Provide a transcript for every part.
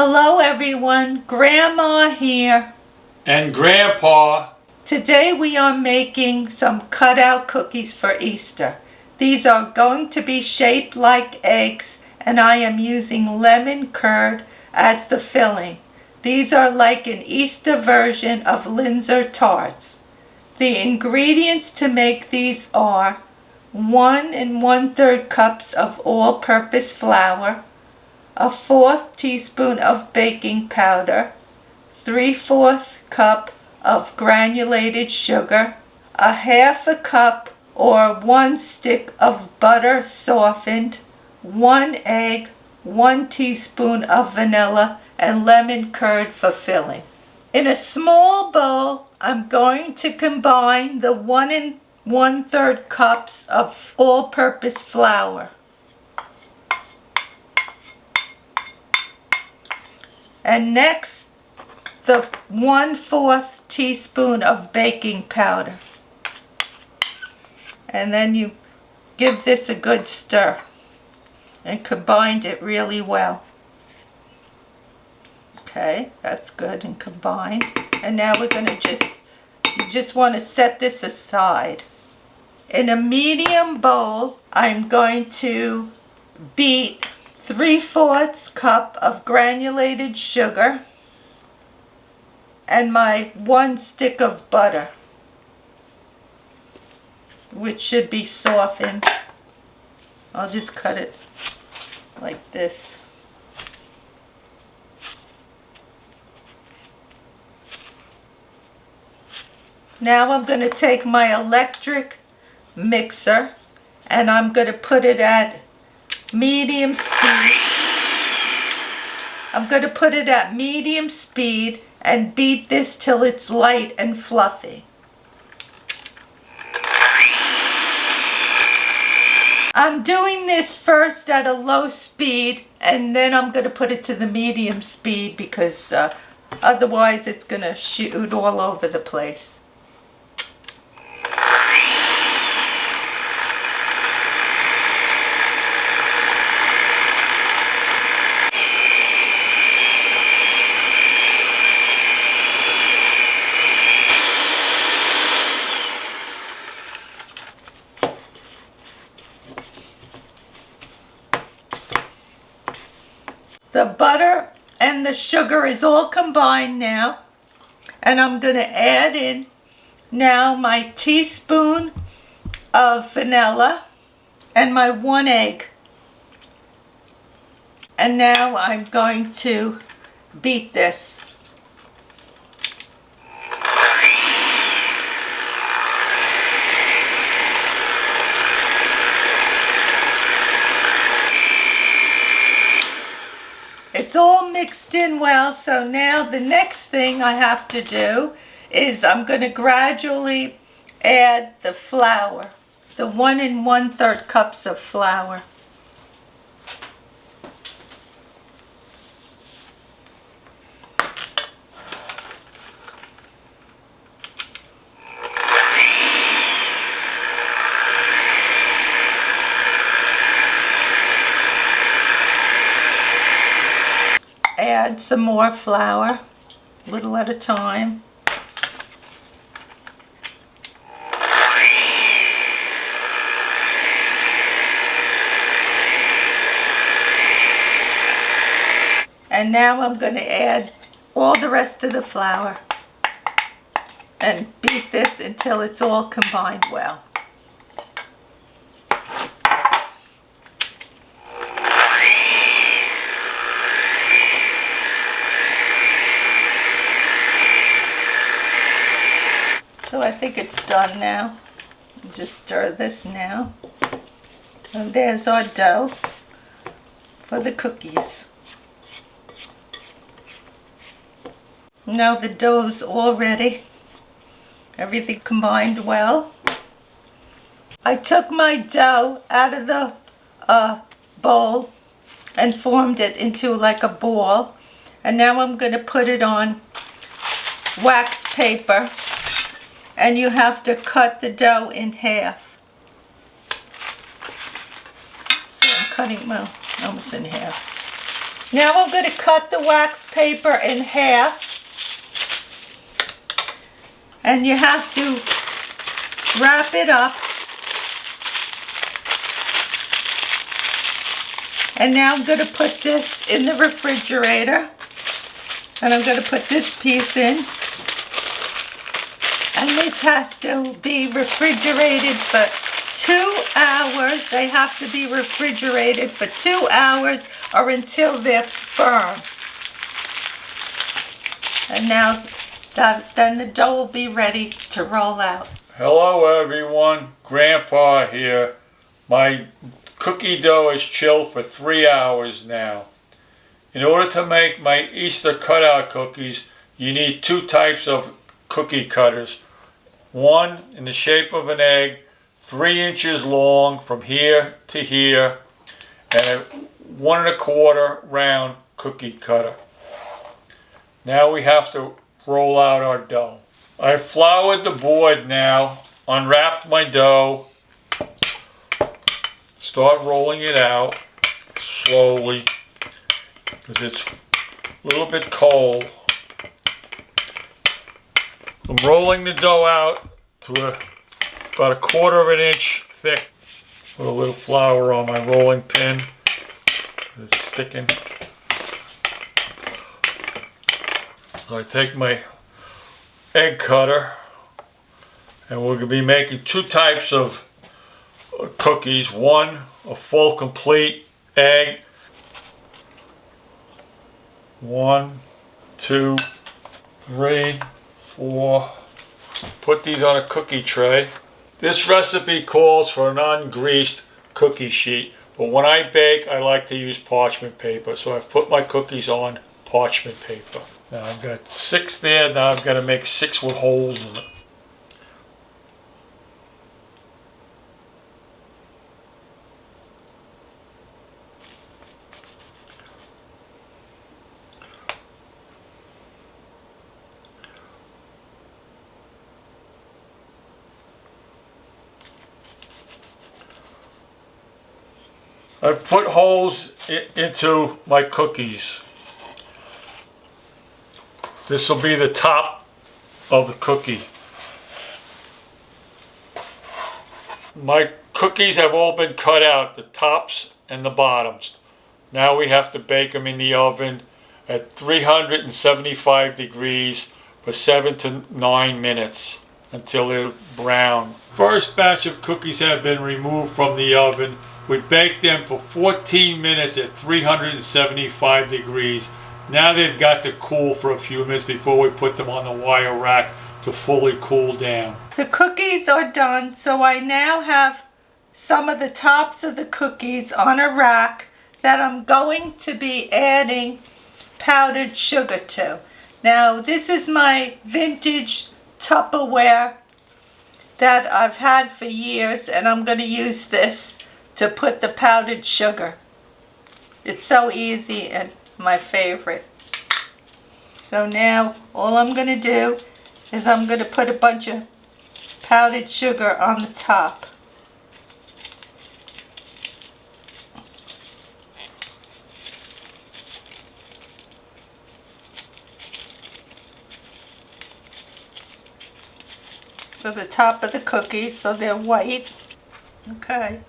Hello everyone, Grandma here. And Grandpa. Today we are making some cutout cookies for Easter. These are going to be shaped like eggs and I am using lemon curd as the filling. These are like an Easter version of Linzer Tarts. The ingredients to make these are 1 1/3 cups of all-purpose flour, a 1/4 teaspoon of baking powder, 3/4 cup of granulated sugar, a 1/2 cup or 1 stick of butter softened, 1 egg, 1 teaspoon of vanilla, and lemon curd for filling. In a small bowl, I'm going to combine the 1 1/3 cups of all-purpose flour. And next, the 1/4 teaspoon of baking powder. And then you give this a good stir and combine it really well. Okay, that's good and combined. And now we're going to you just want to set this aside. In a medium bowl, I'm going to beat 3/4 cup of granulated sugar and my 1 stick of butter, which should be softened. I'll just cut it like this. Now I'm going to take my electric mixer and I'm going to put it at medium speed. I'm going to put it at medium speed and beat this till it's light and fluffy. I'm doing this first at a low speed and then I'm going to put it to the medium speed because otherwise it's going to shoot all over the place. The butter and the sugar is all combined now, and I'm going to add in now my teaspoon of vanilla and my 1 egg. And now I'm going to beat this. It's all mixed in well, so now the next thing I have to do is I'm going to gradually add the flour, the 1 1/3 cups of flour. Add some more flour, a little at a time. And now I'm going to add all the rest of the flour and beat this until it's all combined well. So I think it's done now. Just stir this now. And there's our dough for the cookies. Now the dough's all ready. Everything combined well. I took my dough out of the bowl and formed it into like a ball. And now I'm going to put it on wax paper. And you have to cut the dough in half. So I'm cutting, well, almost in half. Now I'm going to cut the wax paper in half. And you have to wrap it up. And now I'm going to put this in the refrigerator. And I'm going to put this piece in. And this has to be refrigerated for 2 hours. They have to be refrigerated for 2 hours or until they're firm. And now then the dough will be ready to roll out. Hello everyone, Grandpa here. My cookie dough is chilled for 3 hours now. In order to make my Easter cutout cookies, you need 2 types of cookie cutters. One in the shape of an egg, 3 inches long from here to here, and a 1 1/4 round cookie cutter. Now we have to roll out our dough. I floured the board now, unwrapped my dough, start rolling it out slowly because it's a little bit cold. I'm rolling the dough out to about 1/4 inch thick. Put a little flour on my rolling pin. It's sticking. So I take my egg cutter, and we're going to be making 2 types of cookies. One, a full complete egg. 1, 2, 3, 4. Put these on a cookie tray. This recipe calls for an ungreased cookie sheet, but when I bake I like to use parchment paper, so I've put my cookies on parchment paper. Now I've got 6 there. Now I've got to make 6 with holes in it. I've put holes into my cookies. This will be the top of the cookie. My cookies have all been cut out, the tops and the bottoms. Now we have to bake them in the oven at 375 degrees for 7 to 9 minutes until they're brown. First batch of cookies have been removed from the oven. We baked them for 14 minutes at 375 degrees. Now they've got to cool for a few minutes before we put them on the wire rack to fully cool down. The cookies are done, so I now have some of the tops of the cookies on a rack that I'm going to be adding powdered sugar to. Now this is my vintage Tupperware that I've had for years, and I'm going to use this to put the powdered sugar. It's so easy and my favorite. So now all I'm going to do is I'm going to put a bunch of powdered sugar on the top. For the top of the cookies so they're white. Okay.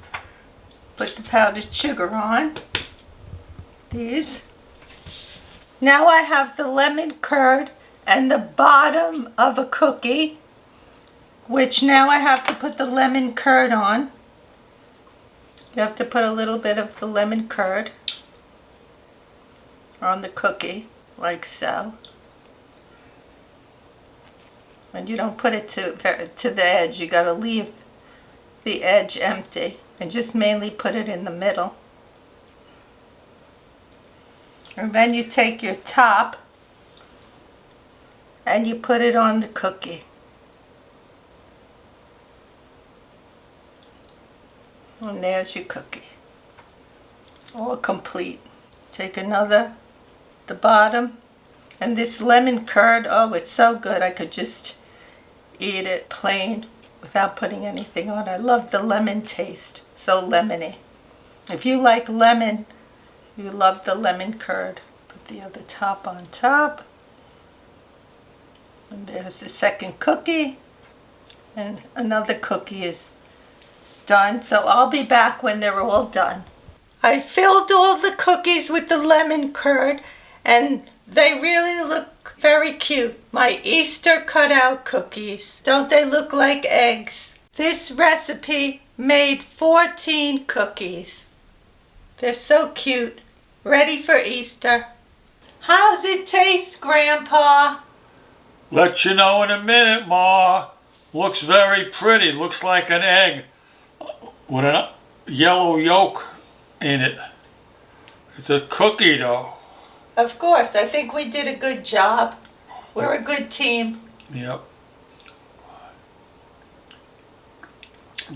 Put the powdered sugar on. These. Now I have the lemon curd and the bottom of a cookie, which now I have to put the lemon curd on. You have to put a little bit of the lemon curd on the cookie, like so. And you don't put it to the edge. You got to leave the edge empty and just mainly put it in the middle. And then you take your top and you put it on the cookie. And there's your cookie. All complete. Take another, the bottom. And this lemon curd, oh, it's so good. I could just eat it plain without putting anything on. I love the lemon taste. So lemony. If you like lemon You love the lemon curd. Put the other top on top. And there's the second cookie. And another cookie is done. So I'll be back when they're all done. I filled all the cookies with the lemon curd, and they really look very cute. My Easter cutout cookies. Don't they look like eggs? This recipe made 14 cookies. They're so cute. Ready for Easter. How's it taste, Grandpa? Let you know in a minute, Ma. Looks very pretty. Looks like an egg with a yellow yolk in it. It's a cookie, though. Of course, I think we did a good job. We're a good team. Yep.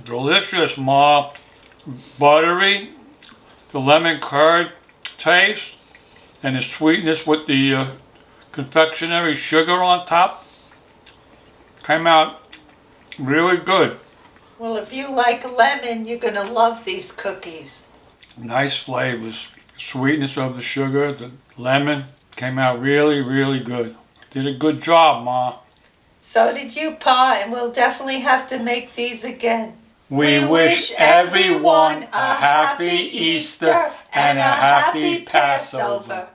Delicious, Ma. Buttery, the lemon curd taste, and the sweetness with the confectionery sugar on top. Came out really good. Well, if you like lemon, you're going to love these cookies. Nice flavors. Sweetness of the sugar, the lemon, came out really, really good. Did a good job, Ma. So did you, Pa, and we'll definitely have to make these again. We wish everyone a happy Easter and a happy Passover.